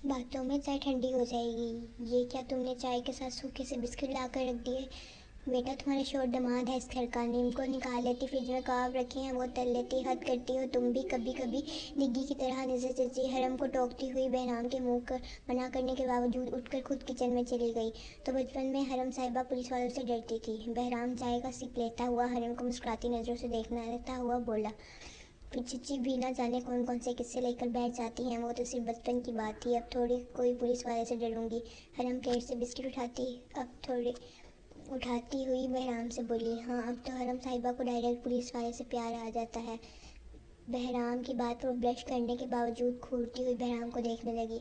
باتوں میں چائے ٹھنڈی ہو جائے گی۔ یہ کیا تم نے چائے کے ساتھ سوکھے سے بسکٹ لا کر رکھ دیے؟ بیٹا تمہارا شوہر دماد ہے اس گھر کا، نیم کو نکال لیتی، فریج میں کباب رکھے ہیں وہ تل لیتی، حد کرتی ہو تم بھی کبھی کبھی نگی کی طرح۔ نظر چچی حرم کو ٹوکتی ہوئی بہرام کے منہ منع کرنے کے باوجود اٹھ کر خود کچن میں چلی گئی۔ تو بچپن میں حرم صاحبہ پولیس والوں سے ڈرتی تھی۔ بہرام چائے کا سپ لیتا ہوا حرم کو مسکراتی نظروں سے دیکھتا ہوا بولا، پھر چچی بھی نہ جانے کون کون سے قصے لے کر بیٹھ جاتی ہیں، وہ تو صرف بچپن کی بات تھی، اب تھوڑی کوئی پولیس والے سے ڈروں گی۔ حرم پلیٹ سے بسکٹ اٹھاتی ہوئی بہرام سے بولی، ہاں اب تو حرم صاحبہ کو ڈائریکٹ پولیس والے سے پیار آ جاتا ہے۔ بہرام کی بات پر برش کرنے کے باوجود گھورتی ہوئی بہرام کو دیکھنے لگی۔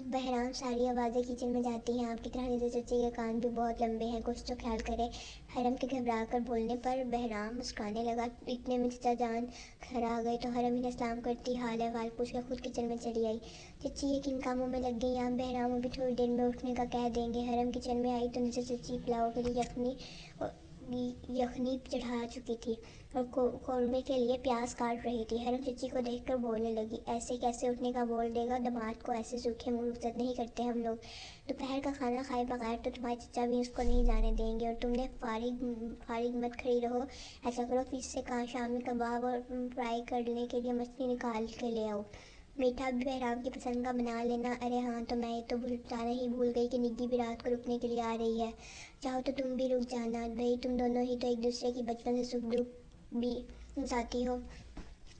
بہرام ساری آوازیں کچن میں جاتی ہیں، آپ کی طرح نظر چچی کے کان بھی بہت لمبے ہیں، کچھ تو خیال کرے۔ حرم کے گھبرا کر بولنے پر بہرام مسکرانے لگا۔ اتنے میں چچا جان گھر آ گئے تو حرم انہیں سلام کرتی حال احوال پوچھ کر خود کچن میں چلی آئی۔ چچی یہ کن کاموں میں لگ گئی ہیں؟ بہرام ابھی تھوڑی دیر میں اٹھنے کا کہہ دیں گے۔ حرم کچن میں آئی تو نظر چچی پلاؤ کے لیے یخنی چڑھا چکی تھی اور قورمے کے لیے پیاز کاٹ رہی تھی۔ حرم چچی کو دیکھ کر بولنے لگی، ایسے کیسے اٹھنے کا بول دے گا دماد کو، ایسے سوکھے منہ رخصت نہیں کرتے ہم لوگ۔ دوپہر کا کھانا کھائے بغیر تو تمہارے چچا بھی اس کو نہیں جانے دیں گے، اور تم نے فارغ مت کھڑی رہو، ایسا کرو فریج سے شامی کباب اور فرائی کرنے کے لیے مچھلی نکال کے لے آؤ، میٹھا بھی بہرام کی پسند کا بنا لینا۔ ارے ہاں تو میں تو بتانا ہی بھول گئی کہ نگی بھی رات کو رکنے کے لیے آ رہی ہے، چاہو تو تم بھی رک جانا، بھئی تم دونوں ہی تو ایک دوسرے کی بچپن سے سکھ دکھ بھی ساتھی ہو۔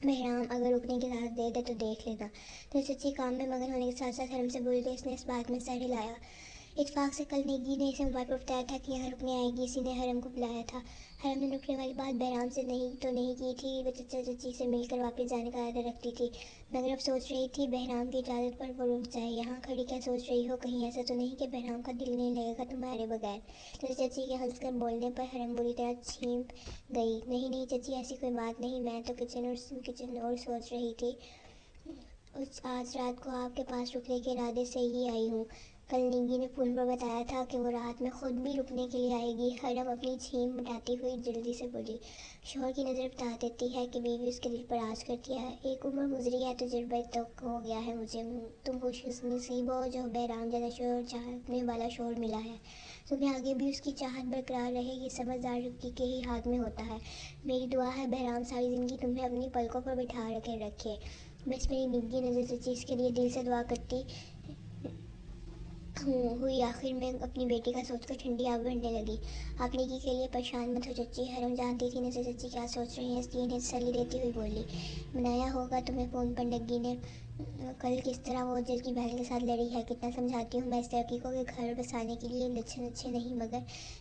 بہرام اگر رکنے کی اجازت دے دے تو دیکھ لینا۔ تو چچی کام میں مگن ہونے کے ساتھ ساتھ حرم سے بولی تو اس نے اس بات میں سر ہلایا۔ اتفاق سے کل نگی نے اسے موبائل پر بتایا تھا کہ یہاں رکنے آئے گی، اسی نے حرم کو بلایا تھا۔ حرم نے رکنے والی بات بہرام سے نہیں کی تھی، وہ چچا چچی سے مل کر واپس جانے کا ارادہ رکھتی تھی، مگر اب سوچ رہی تھی بہرام کی اجازت پر وہ رک جائے۔ یہاں کھڑی کیا سوچ رہی ہو؟ کہیں ایسا تو نہیں کہ بہرام کا دل نہیں لگے گا تمہارے بغیر؟ چچی کے ہنس کر بولنے پر حرم بری طرح چھینپ گئی۔ نہیں چچی ایسی کوئی بات نہیں، میں تو کچن اور سوچ رہی تھی، آج رات کو آپ کے پاس رکنے کے ارادے سے ہی آئی ہوں۔ کل نگی نے فون پر بتایا تھا کہ وہ رات میں خود بھی رکنے کے لیے آئے گی۔ حرم اپنی چھینپ مٹاتی ہوئی جلدی سے بولی، شوہر کی نظر بتا دیتی ہے کہ بیوی اس کے دل پر راج کرتی ہے، ایک عمر گزری ہے، تجربہ تک ہو گیا ہے مجھے، تم خوش نصیب ہو جو بہرام جیسا شوہر چاہنے والا شوہر ملا ہے، تمہیں آگے بھی اس کی چاہت برقرار رہے، یہ سمجھدار لڑکی کے ہی ہاتھ میں ہوتا ہے۔ میری دعا ہے بہرام ساری زندگی تمہیں اپنی پلکوں پر بٹھا کے رکھے۔ بس میری نگی نظر چچی اس کے لیے دل سے دعا کرتی ہوئی آخر میں اپنی بیٹی کا سوچ کر ٹھنڈی آگ بھرنے لگی۔ آپ نگی کے لیے پریشان مت ہو چچی، حرم جانتی تھی نظر چچی کیا سوچ رہی ہیں، اس لیے انہیں تسلی دیتی ہوئی بولی، بنایا ہوگا تمہیں فون پر نگی نے کل کس طرح وہ جس کی بہن کے ساتھ لڑی ہے، کتنا سمجھاتی ہوں میں اس لڑکی کو کہ گھر بسانے کے لیے لچھے نہیں، مگر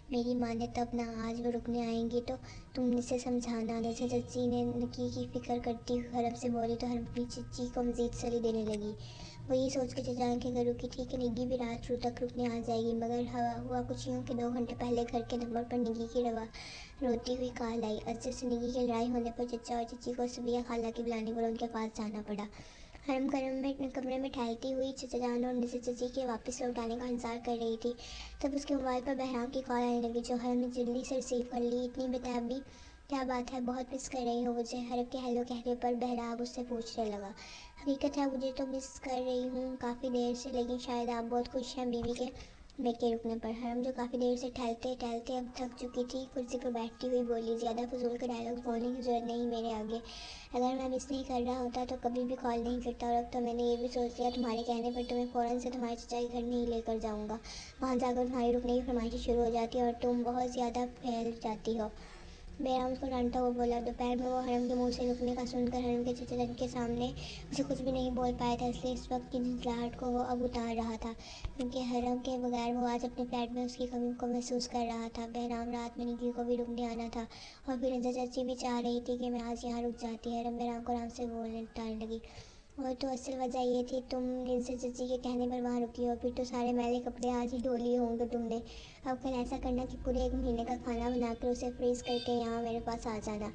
میری مانے تب نہ، آج وہ رکنے آئیں گی تو تم اسے سمجھانا۔ نظر چچی نے نگی کی فکر کرتی ہوئی حرم سے بولی تو حرم اپنی چچی کو مزید تسلی دینے لگی۔ وہ یہ سوچ کے چچا کے گھر رکی تھی کہ نگی بھی رات تک رکنے آ جائے گی، مگر ہوا کچھ یوں کہ 2 گھنٹے پہلے گھر کے نمبر پر نگی کی روتی ہوئی کال آئی۔ اچھے سے نگی کی لڑائی ہونے پر چچا اور چچی کو صفیہ خالہ کی بلانے پر ان کے پاس جانا پڑا۔ حرم کمرے میں ٹہلتی ہوئی چچا جان اور نظر چچی کے واپس لوٹ آنے کا انتظار کر رہی تھی، تب اس کے موبائل پر بہرام کی کال آنے لگی، جو حرم نے جلدی سے ریسیو کر لی۔ اتنی بےتابی کیا بات ہے، بہت مس کر رہی ہو مجھے؟ حرم کے ہیلو کہنے پر بہرام اس سے پوچھنے لگا۔ حقیقت ہے مجھے تو مس کر رہی ہوں کافی دیر سے، لیکن شاید آپ بہت خوش ہیں بیوی کے بیٹے رکنے پر۔ حرم جو کافی دیر سے ٹہلتے اب تھک چکی تھی، کرسی پر بیٹھتی ہوئی بولی، زیادہ فضول کے ڈائلاگ بولنے کی ضرورت نہیں میرے آگے، اگر میں مس نہیں کر رہا ہوتا تو کبھی بھی کال نہیں کرتا، اور اب تو میں نے یہ بھی سوچ لیا تمہارے کہنے پر تمہیں فوراً سے تمہارے چچا کے گھر نہیں لے کر جاؤں گا، وہاں جا کر تمہاری رکنے کی فرمائشیں شروع ہو جاتی اور تم بہت زیادہ پھیل جاتی ہو۔ بہرام اس کو ڈانٹتا ہوا بولا۔ دوپہر میں وہ حرم کے منہ سے رکنے کا سن کر حرم کے چچا جان کے سامنے اسے کچھ بھی نہیں بول پایا تھا، اس لیے اس وقت کی جھنجھلاہٹ کو وہ اب اتار رہا تھا، کیونکہ حرم کے بغیر وہ آج اپنے فلیٹ میں اس کی کمی کو محسوس کر رہا تھا۔ بہرام رات میں نگی کو بھی رکنے آنا تھا، اور پھر نظر چچی بھی چاہ رہی تھی کہ میں آج یہاں رک جاتی۔ حرم بہرام کو آرام سے بولنے ٹالنے لگی، اور تو اصل وجہ یہ تھی تم نظر چچی کے کہنے پر وہاں رکی ہو، پھر تو سارے میلے کپڑے آج ہی دھو لیے ہوں گے تم نے، اب کل ایسا کرنا کہ پورے 1 مہینے کا کھانا بنا کر اسے فریز کر کے یہاں میرے پاس آ جانا۔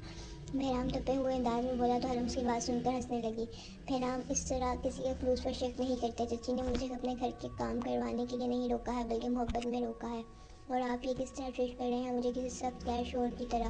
بہرام تپے ہوئے انداز میں بولا تو حرم اس کی بات سن کر ہنسنے لگی۔ بہرام اس طرح کسی کے خلوص پر شک نہیں کرتے، چچی نے مجھے اپنے گھر کے کام کروانے کے لیے نہیں روکا ہے بلکہ محبت میں روکا ہے، اور آپ یہ کس طرح ٹریٹ کر رہے ہیں مجھے، کسی سخت غیر شوہر کی طرح؟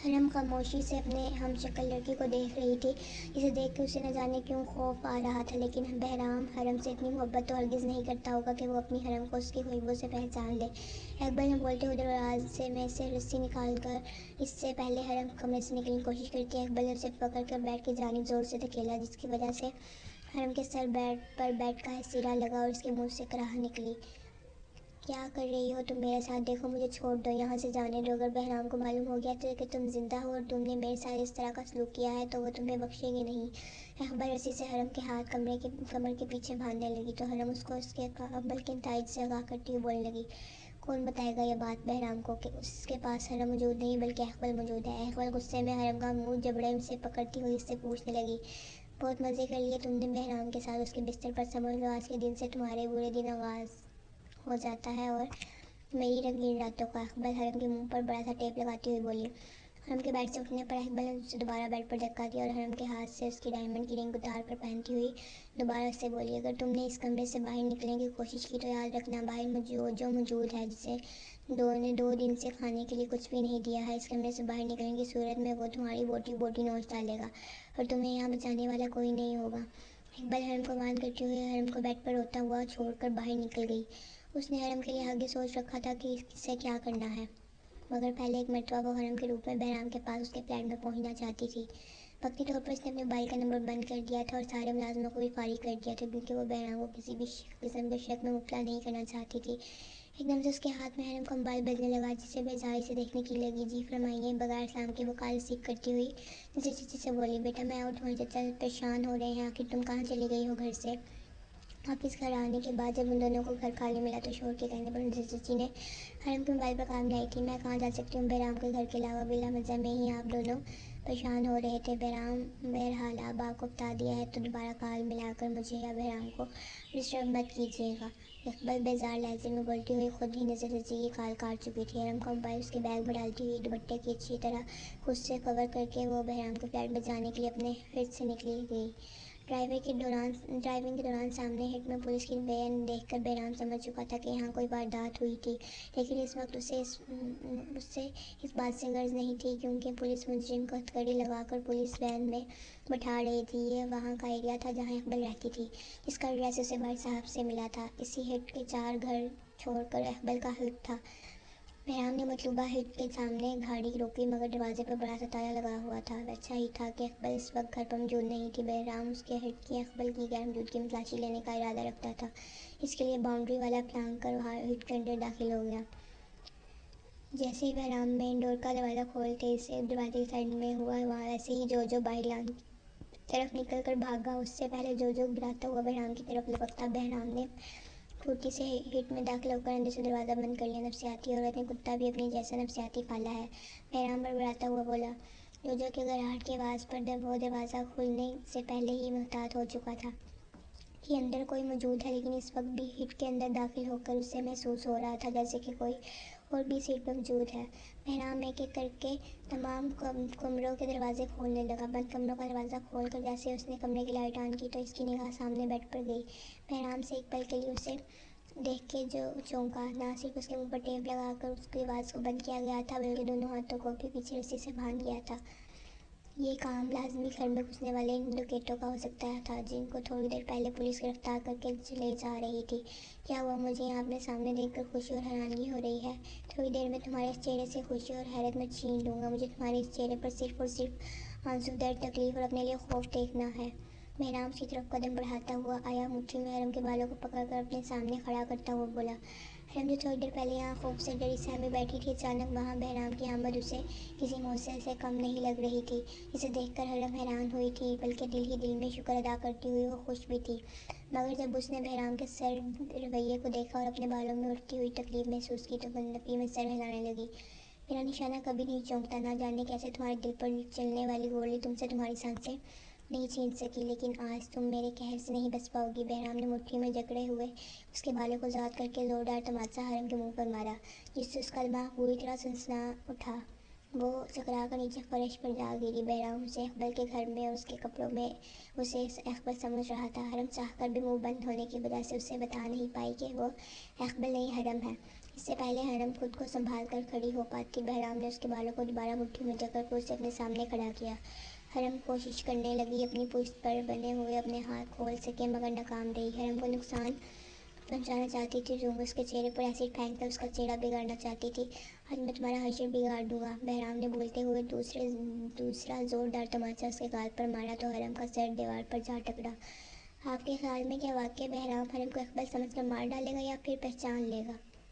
حرم خاموشی سے اپنے ہم شکل لڑکی کو دیکھ رہی تھی، جسے دیکھ کے اسے نہ جانے کیوں خوف آ رہا تھا، لیکن بہرام حرم سے اتنی محبت تو ہرگز نہیں کرتا ہوگا کہ وہ اپنی حرم کو اس کی خوشبو سے پہچان لے۔ اقبال نے بولتے ہوئے دراز میں سے رسی نکال کر اس سے پہلے حرم کمرے سے نکلنے کی کوشش کی تھی۔ اقبال نے اسے پکڑ کر بیڈ کی جانب زور سے دھکیلا، جس کی وجہ سے حرم کے سر پر بیڈ کا سرا لگا اور اس کے منہ سے کراہ نکلی۔ کیا کر رہی ہو تم؟ میرے ساتھ دیکھو، مجھے چھوڑ دو، یہاں سے جانے دو۔ اگر بہرام کو معلوم ہو گیا کہ تم زندہ ہو اور تم نے میرے ساتھ اس طرح کا سلوک کیا ہے تو وہ تمہیں بخشے گی نہیں۔ اقبال رسی سے حرم کے ہاتھ کمر کے پیچھے باندھنے لگی تو حرم اس کو اس کے قبل کے تائید سے آگاہ کرتی ہوئی بولنے لگی، کون بتائے گا یہ بات بہرام کو کہ اس کے پاس حرم موجود نہیں بلکہ اقبال موجود ہے؟ اقبال غصے میں حرم کا منہ جبڑے سے پکڑتی ہوئی اس سے پوچھنے لگی، بہت مزے کر لیے تم نے بہرام کے ساتھ، اس کے بستر پر سمجھ لو آج کے دن سے تمہارے برے دن آغاز ہو جاتا ہے اور میری رنگین راتوں کا۔ اقبال حرم کے منہ پر بڑا سا ٹیپ لگاتی ہوئی بولی۔ حرم کے بیڈ سے اٹھنے پر اقبال نے اسے دوبارہ بیڈ پر دھکا دیا اور حرم کے ہاتھ سے اس کی ڈائمنڈ کی رنگ اتار کر پہنتی ہوئی دوبارہ اس سے بولی، اگر تم نے اس کمرے سے باہر نکلنے کی کوشش کی تو یاد رکھنا، باہر جو موجود ہے، جسے نے 2 دن سے کھانے کے لیے کچھ بھی نہیں دیا ہے، اس کمرے سے باہر نکلنے کی صورت میں وہ تمہاری بوٹی بوٹی نوچ ڈالے گا اور تمہیں یہاں بچانے والا کوئی نہیں ہوگا۔ اقبال حرم کو وان کرتی ہوئی حرم کو بیڈ پر روتا ہوا چھوڑ کر باہر نکل گئی۔ اس نے حرم کے لیے آگے سوچ رکھا تھا کہ اس سے کیا کرنا ہے، مگر پہلے ایک مرتبہ وہ حرم کے روپ میں بہرام کے پاس اس کے فلیٹ میں پہنچنا چاہتی تھی۔ وقتی طور پر اس نے اپنے موبائل کا نمبر بند کر دیا تھا اور سارے ملازموں کو بھی فارغ کر دیا تھا، کیونکہ وہ بہرام کو کسی بھی قسم کے شک میں مبتلا نہیں کرنا چاہتی تھی۔ ایک دم سے اس کے ہاتھ میں حرم کا موبائل بجنے لگا، جسے بیزاری سے دیکھنے کی لگی۔ جی فرمائیے، بغیر سلام کے وہ کال ریسیو کرتی ہوئی نصیر چچا سے بولی، بیٹا میں آؤٹ ہوں، چچا پریشان ہو رہے ہیں، آخر تم کہاں چلی گئی ہو گھر سے؟ واپس گھر آنے کے بعد جب ان دونوں کو گھر خالی ملا تو شوہر کے کہنے پر نصیر چچی نے حرم کے موبائل پر کام لائی تھی، میں کہاں جا سکتی ہوں بہرام کے گھر کے علاوہ؟ بلا مزہ میں ہی آپ دونوں پریشان ہو رہے تھے بہرام، بہرحال اب آپ کو بتا دیا ہے تو دوبارہ کال ملا کر مجھے یا بہرام کو ڈسٹرب مت کیجیے گا۔ اقبال بیزار لہجے میں بولتی ہوئی خود ہی نصیر چچی کی کال کاٹ چکی تھی۔ حرم کا موبائل اس کے بیگ میں ڈالتی ہوئی دوپٹے کی اچھی طرح خود سے کور کر کے وہ بہرام کے فلیٹ میں جانے کے لیے اپنے فٹ سے نکلی گئی۔ ڈرائیونگ کے دوران سامنے ہٹ میں پولیس کی وین دیکھ کر بہرام سمجھ چکا تھا کہ یہاں کوئی واردات ہوئی تھی، لیکن اس وقت اسے اس بات سے غرض نہیں تھی، کیونکہ پولیس مجرم کو ہتھکڑی لگا کر پولیس وین میں بٹھا رہی تھی۔ یہ وہاں کا ایریا تھا جہاں اقبال رہتی تھی، جس کا ایڈریس اسے بھائی صاحب سے ملا تھا۔ اسی ہٹ کے 4 گھر چھوڑ کر اقبال کا ہٹ تھا۔ بہرام نے مطلوبہ ہٹ کے سامنے گاڑی روکی، مگر دروازے پر بڑا سا تالا لگا ہوا تھا۔ اچھا ہی تھا کہ اقبال اس وقت گھر پر موجود نہیں تھی۔ بہرام اس کے ہٹ کی اقبال کی غیر موجودگی میں تلاشی لینے کا ارادہ رکھتا تھا، اس کے لیے باؤنڈری والا پھلانگ کر ہٹ کے اندر داخل ہو گیا۔ جیسے ہی بہرام مین ڈور کا دروازہ کھولتے اسے دروازے کی سائڈ میں ہوا، ویسے ہی جو باہر لان کی طرف نکل کر بھاگا۔ اس سے پہلے جو گراتا ہوا بہرام کی طرف لپکا، بہرام نے پھرتی سے ہٹ میں داخل ہو کر اندر سے دروازہ بند کر لیا۔ نفسیاتی عورت نے کتا بھی اپنی جیسا نفسیاتی پالا ہے، بہرام بڑبڑاتا ہوا بولا۔ جو کے گھراہٹ کی آواز پر وہ دروازہ کھلنے سے پہلے ہی محتاط ہو چکا تھا کہ اندر کوئی موجود ہے، لیکن اس وقت بھی ہٹ کے اندر داخل ہو کر اسے محسوس ہو رہا تھا جیسے کہ کوئی اور بھی سیٹ پر موجود ہے۔ بہرام ایک ایک کر کے تمام کمروں کے دروازے کھولنے لگا۔ بند کمروں کا دروازہ کھول کر جیسے اس نے کمرے کی لائٹ آن کی تو اس کی نگاہ سامنے بیڈ پر گئی۔ بہرام سے ایک پل کے لیے اسے دیکھ کے جو چونکا، نہ صرف اس کے منہ پر ٹیپ لگا کر اس کی آواز کو بند کیا گیا تھا بلکہ دونوں ہاتھوں کو بھی پیچھے رسی سے باندھ لیا تھا۔ یہ کام لازمی گھر میں گھسنے والے ان ڈکیتوں کا ہو سکتا تھا جن کو تھوڑی دیر پہلے پولیس گرفتار کر کے لے جا رہی تھی۔ کیا ہوا؟ مجھے یہاں اپنے سامنے دیکھ کر خوشی اور حیرانگی ہو رہی ہے؟ تھوڑی دیر میں تمہارے اس چہرے سے خوشی اور حیرت میں چھین لوں گا۔ مجھے تمہارے اس چہرے پر صرف اور صرف آنسو، درد، تکلیف اور اپنے لیے خوف دیکھنا ہے۔ بہرام اس کی طرف قدم بڑھاتا ہوا آیا، مٹھی میں حرم کے بالوں کو پکڑ کر اپنے سامنے کھڑا کرتا ہوا بولا۔ حرم جو تھوڑی دیر پہلے یہاں خوف سے ڈری سہمی بیٹھی تھی، اچانک وہاں بہرام کی آمد اسے کسی معجزے سے کم نہیں لگ رہی تھی۔ اسے دیکھ کر حرم حیران ہوئی تھی، بلکہ دل ہی دل میں شکر ادا کرتی ہوئی وہ خوش بھی تھی، مگر جب اس نے بہرام کے سرد رویے کو دیکھا اور اپنے بالوں میں اٹھتی ہوئی تکلیف محسوس کی تو نفی میں سر ہلانے لگی۔ میرا نشانہ کبھی نہیں چونکتا، نہ جانے کیسے تمہارے دل پر چلنے والی گولی تم سے تمہاری سانسیں نہیں چھین سکی، لیکن آج تم میرے قہر سے نہیں بچ پاؤ گی۔ بہرام نے مٹھی میں جکڑے ہوئے اس کے بالوں کو ذات کر کے زوردار تماچا حرم کے منہ پر مارا، جس سے اس کا دماغ بری طرح سنسنا اٹھا۔ وہ چکرا کر نیچے فرش پر جا گری۔ بہرام اسے اقبال کے گھر میں اس کے کپڑوں میں اسے اقبال سمجھ رہا تھا۔ حرم چاہ کر بھی منہ بند ہونے کی وجہ سے اسے بتا نہیں پائی کہ وہ اقبال نہیں حرم ہے۔ اس سے پہلے حرم خود کو سنبھال کر کھڑی ہو پاتی، بہرام نے اس کے بالوں کو دوبارہ مٹھی میں جکڑ کر اسے اپنے سامنے کھڑا کیا۔ حرم کوشش کرنے لگی اپنی پشت پر بنے ہوئے اپنے ہاتھ کھول سکے، مگر ناکام رہی۔ حرم کو نقصان پہنچانا چاہتی تھی، روم اس کے چہرے پر ایسڈ پھینک کر اس کا چہرہ بگاڑنا چاہتی تھی۔ آج میں تمہارا حشر بگاڑ دوں گا، بہرام نے بولتے ہوئے دوسرا زوردار تماچا اس کے گال پر مارا تو حرم کا سر دیوار پر جا ٹکرا۔ آپ کے خیال میں کیا واقعی بہرام حرم کو اقبال سمجھ کر مار ڈالے گا یا پھر پہچان لے گا؟